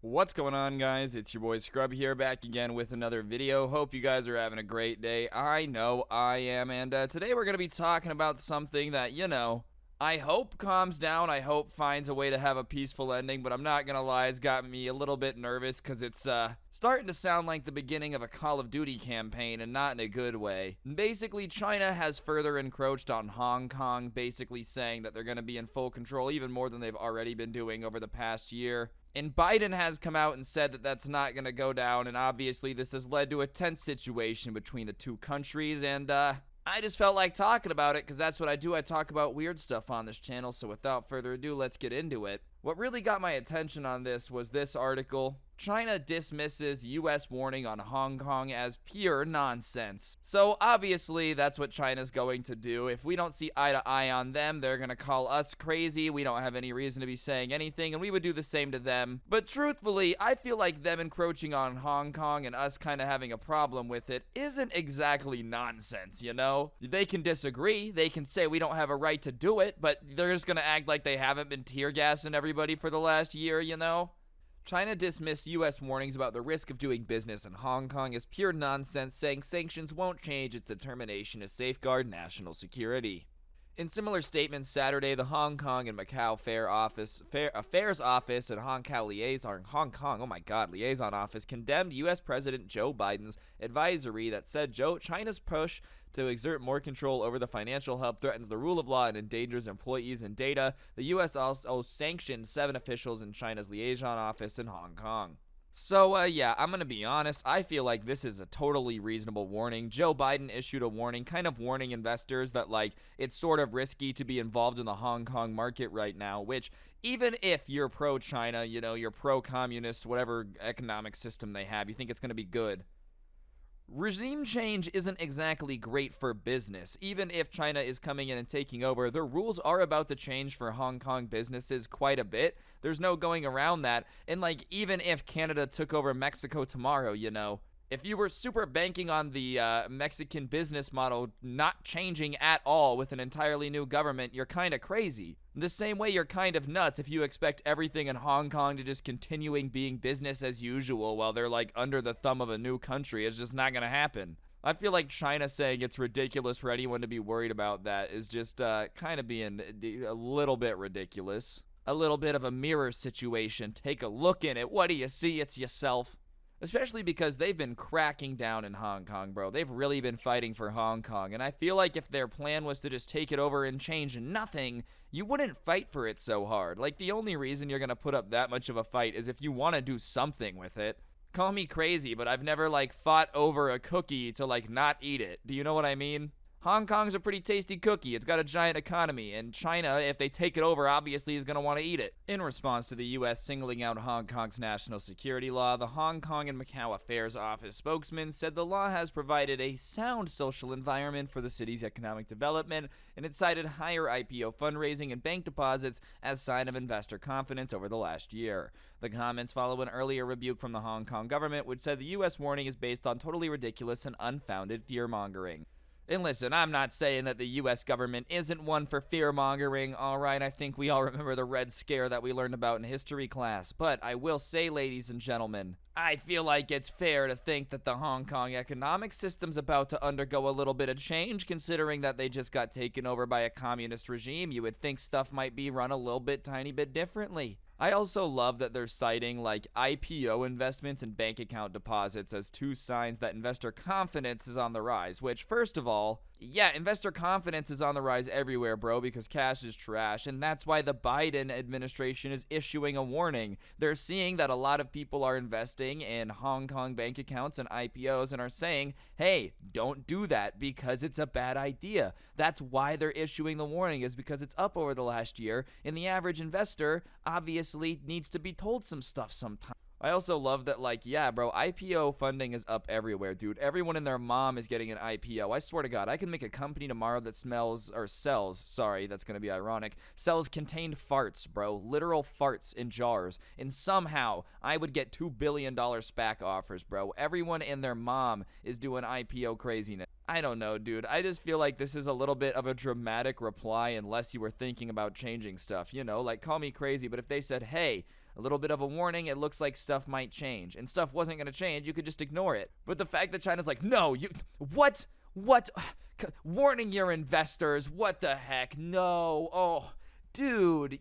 What's going on, guys? It's your boy Scrub here, back again with another video. Hope you guys are having a great day. I know I am, and today we're going to be talking about something that, I hope calms down. I hope finds a way to have a peaceful ending, but I'm not going to lie, it's got me a little bit nervous because it's starting to sound like the beginning of a Call of Duty campaign, and not in a good way. Basically, China has further encroached on Hong Kong, basically saying that they're going to be in full control even more than they've already been doing over the past year. And Biden has come out and said that that's not going to go down, and obviously this has led to a tense situation between the two countries, and I just felt like talking about it because that's what I do. I talk about weird stuff on this channel, so without further ado, let's get into it. What really got my attention on this was this article. China dismisses U.S. warning on Hong Kong as pure nonsense. So obviously that's what China's going to do. If we don't see eye to eye on them, they're going to call us crazy. We don't have any reason to be saying anything, and we would do the same to them. But truthfully, I feel like them encroaching on Hong Kong and us kind of having a problem with it isn't exactly nonsense, you know? They can disagree. They can say we don't have a right to do it, but they're just going to act like they haven't been tear gassing everybody for the last year, you know? China dismissed U.S. warnings about the risk of doing business in Hong Kong as pure nonsense, saying sanctions won't change its determination to safeguard national security. In similar statements Saturday, the Hong Kong and Macau Affairs Office and Hong Kong Liaison Office condemned U.S. President Joe Biden's advisory that said China's push to exert more control over the financial hub threatens the rule of law and endangers employees and data. The U.S. also sanctioned 7 officials in China's liaison office in Hong Kong. So, yeah, I'm gonna be honest, I feel like this is a totally reasonable warning. Joe Biden issued a warning, kind of warning investors that, it's sort of risky to be involved in the Hong Kong market right now, which, even if you're pro-China, you're pro-communist, whatever economic system they have, you think it's gonna be good. Regime change isn't exactly great for business. Even if China is coming in and taking over, their rules are about to change for Hong Kong businesses quite a bit. There's no going around that. And even if Canada took over Mexico tomorrow, if you were super banking on the Mexican business model not changing at all with an entirely new government, you're kind of crazy. The same way you're kind of nuts if you expect everything in Hong Kong to just continuing being business as usual while they're under the thumb of a new country. It's just not going to happen. I feel like China saying it's ridiculous for anyone to be worried about that is just kind of being a little bit ridiculous. A little bit of a mirror situation. Take a look in it. What do you see? It's yourself. Especially because they've been cracking down in Hong Kong, bro. They've really been fighting for Hong Kong. And I feel like if their plan was to just take it over and change nothing, you wouldn't fight for it so hard. The only reason you're going to put up that much of a fight is if you want to do something with it. Call me crazy, but I've never, fought over a cookie to, not eat it. Do you know what I mean? Hong Kong's a pretty tasty cookie. It's got a giant economy, and China, if they take it over, obviously is going to want to eat it. In response to the U.S. singling out Hong Kong's national security law, the Hong Kong and Macau Affairs Office spokesman said the law has provided a sound social environment for the city's economic development, and it cited higher IPO fundraising and bank deposits as sign of investor confidence over the last year. The comments follow an earlier rebuke from the Hong Kong government, which said the U.S. warning is based on totally ridiculous and unfounded fear-mongering. And listen, I'm not saying that the U.S. government isn't one for fear-mongering, alright? I think we all remember the Red Scare that we learned about in history class. But I will say, ladies and gentlemen, I feel like it's fair to think that the Hong Kong economic system's about to undergo a little bit of change, considering that they just got taken over by a communist regime. You would think stuff might be run a little bit, tiny bit differently. I also love that they're citing IPO investments and bank account deposits as 2 signs that investor confidence is on the rise, which, first of all, yeah, investor confidence is on the rise everywhere, bro, because cash is trash, and that's why the Biden administration is issuing a warning. They're seeing that a lot of people are investing in Hong Kong bank accounts and IPOs and are saying, hey, don't do that because it's a bad idea. That's why they're issuing the warning, is because it's up over the last year, and the average investor obviously needs to be told some stuff sometime. I also love that, yeah, bro, IPO funding is up everywhere, dude. Everyone and their mom is getting an IPO. I swear to God, I can make a company tomorrow that sells, that's gonna be ironic, sells contained farts, bro. Literal farts in jars. And somehow, I would get $2 billion SPAC offers, bro. Everyone and their mom is doing IPO craziness. I don't know, dude. I just feel like this is a little bit of a dramatic reply unless you were thinking about changing stuff, call me crazy, but if they said, hey, a little bit of a warning, it looks like stuff might change. And stuff wasn't going to change, you could just ignore it. But the fact that China's like, no, what? Warning your investors, what the heck? No, oh, dude,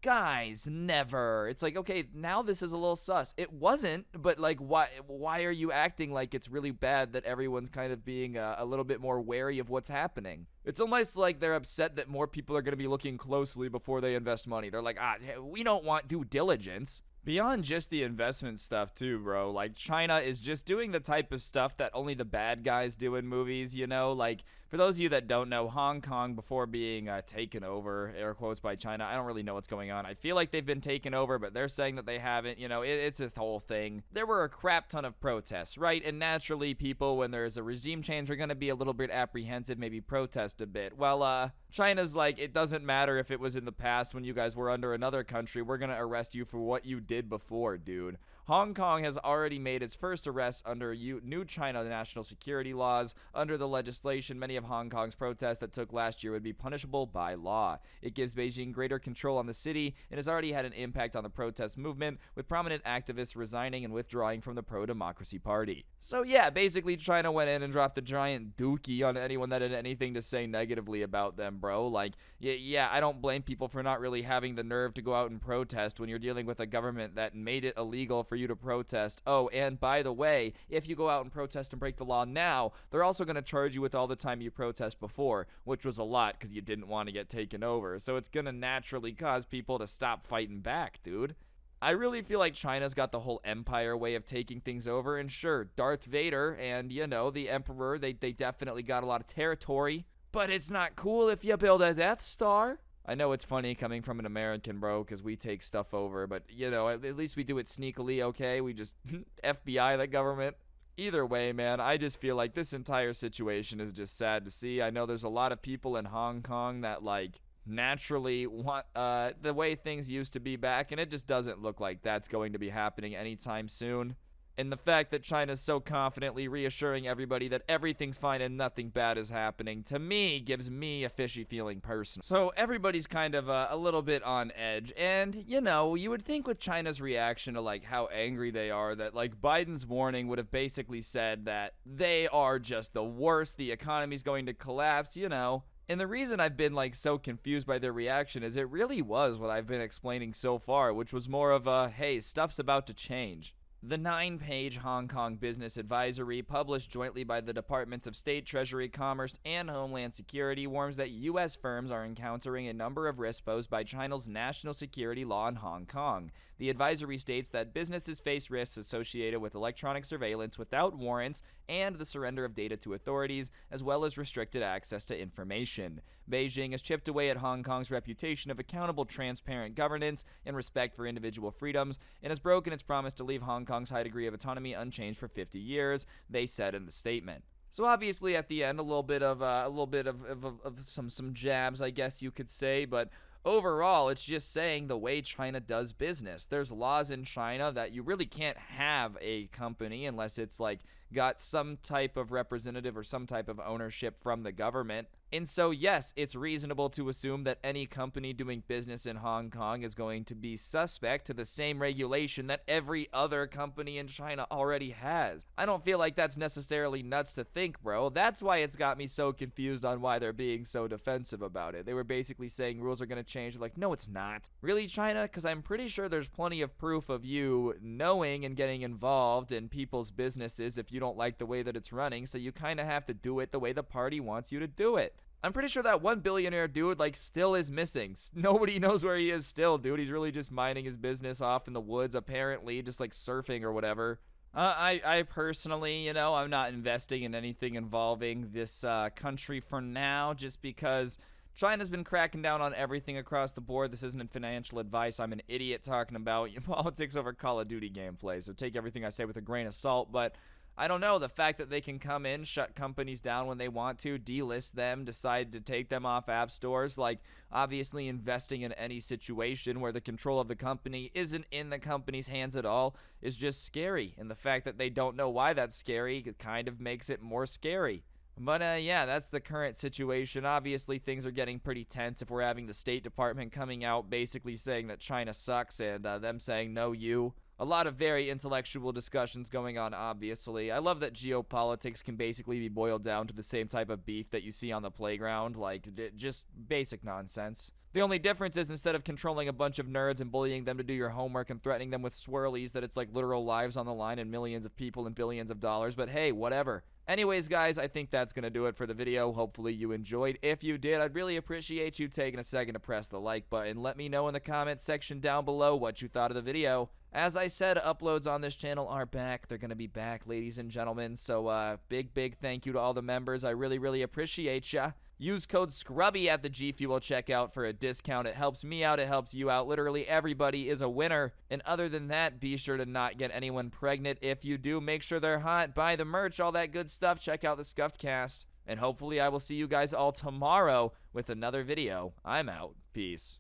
guys, never. It's like, okay, now this is a little sus. It wasn't, but like, why are you acting like it's really bad that everyone's kind of being a little bit more wary of what's happening? It's almost like they're upset that more people are going to be looking closely before they invest money. They're like, we don't want due diligence. Beyond just the investment stuff too, bro, like China is just doing the type of stuff that only the bad guys do in movies, you know? Like, for those of you that don't know, Hong Kong, before being taken over, air quotes, by China, I don't really know what's going on. I feel like they've been taken over, but they're saying that they haven't. You know, it's a whole thing. There were a crap ton of protests, right? And naturally, people, when there's a regime change, are going to be a little bit apprehensive, maybe protest a bit. Well, China's like, it doesn't matter if it was in the past when you guys were under another country. We're going to arrest you for what you did before, dude. Hong Kong has already made its first arrest under new China national security laws. Under the legislation, many of Hong Kong's protests that took last year would be punishable by law. It gives Beijing greater control on the city and has already had an impact on the protest movement, with prominent activists resigning and withdrawing from the pro-democracy party. So yeah, basically China went in and dropped a giant dookie on anyone that had anything to say negatively about them, bro. Like, yeah, I don't blame people for not really having the nerve to go out and protest when you're dealing with a government that made it illegal for you to protest. Oh, and by the way, if you go out and protest and break the law now, they're also going to charge you with all the time you protest before, which was a lot because you didn't want to get taken over. So it's going to naturally cause people to stop fighting back, dude. I really feel like China's got the whole empire way of taking things over, and sure, Darth Vader and, you know, the Emperor, they definitely got a lot of territory, but it's not cool if you build a Death Star. I know it's funny coming from an American, bro, because we take stuff over, but, you know, at least we do it sneakily, okay? We just FBI the government. Either way, man, I just feel like this entire situation is just sad to see. I know there's a lot of people in Hong Kong that, like, naturally want the way things used to be back, and it just doesn't look like that's going to be happening anytime soon. And the fact that China's so confidently reassuring everybody that everything's fine and nothing bad is happening, to me, gives me a fishy feeling personally. So everybody's kind of a little bit on edge. And, you know, you would think with China's reaction to, like, how angry they are, that, like, Biden's warning would have basically said that they are just the worst, the economy's going to collapse, you know. And the reason I've been, like, so confused by their reaction is it really was what I've been explaining so far, which was more of a, hey, stuff's about to change. The 9-page Hong Kong business advisory, published jointly by the Departments of State, Treasury, Commerce, and Homeland Security, warns that U.S. firms are encountering a number of risks posed by China's national security law in Hong Kong. The advisory states that businesses face risks associated with electronic surveillance without warrants and the surrender of data to authorities, as well as restricted access to information. Beijing has chipped away at Hong Kong's reputation of accountable, transparent governance and respect for individual freedoms, and has broken its promise to leave Hong Kong's high degree of autonomy unchanged for 50 years, they said in the statement. So obviously at the end, a little bit of some jabs, I guess you could say, but overall, it's just saying the way China does business. There's laws in China that you really can't have a company unless it's like got some type of representative or some type of ownership from the government. And so, yes, it's reasonable to assume that any company doing business in Hong Kong is going to be suspect to the same regulation that every other company in China already has. I don't feel like that's necessarily nuts to think, bro. That's why it's got me so confused on why they're being so defensive about it. They were basically saying rules are going to change. Like, no, it's not. Really, China? Because I'm pretty sure there's plenty of proof of you knowing and getting involved in people's businesses if you don't like the way that it's running, so you kind of have to do it the way the party wants you to do it. I'm pretty sure that one billionaire dude, like, still is missing. Nobody knows where he is still, dude. He's really just minding his business off in the woods, apparently, just, like, surfing or whatever. I personally, you know, I'm not investing in anything involving this country for now, just because China's been cracking down on everything across the board. This isn't financial advice. I'm an idiot talking about politics over Call of Duty gameplay, so take everything I say with a grain of salt, but I don't know, the fact that they can come in, shut companies down when they want to, delist them, decide to take them off app stores, like, obviously investing in any situation where the control of the company isn't in the company's hands at all is just scary, and the fact that they don't know why that's scary kind of makes it more scary. But yeah, that's the current situation. Obviously, things are getting pretty tense if we're having the State Department coming out basically saying that China sucks and them saying no you. A lot of very intellectual discussions going on, obviously. I love that geopolitics can basically be boiled down to the same type of beef that you see on the playground, like just basic nonsense. The only difference is instead of controlling a bunch of nerds and bullying them to do your homework and threatening them with swirlies, that it's like literal lives on the line and millions of people and billions of dollars. But hey, whatever. Anyways, guys, I think that's going to do it for the video. Hopefully you enjoyed. If you did, I'd really appreciate you taking a second to press the like button. Let me know in the comments section down below what you thought of the video. As I said, uploads on this channel are back. They're going to be back, ladies and gentlemen. So big thank you to all the members. I really appreciate ya. Use code Scrubae at the G Fuel checkout for a discount. It helps me out. It helps you out. Literally everybody is a winner. And other than that, be sure to not get anyone pregnant. If you do, make sure they're hot. Buy the merch, all that good stuff. Check out the Scuffed Cast. And hopefully I will see you guys all tomorrow with another video. I'm out. Peace.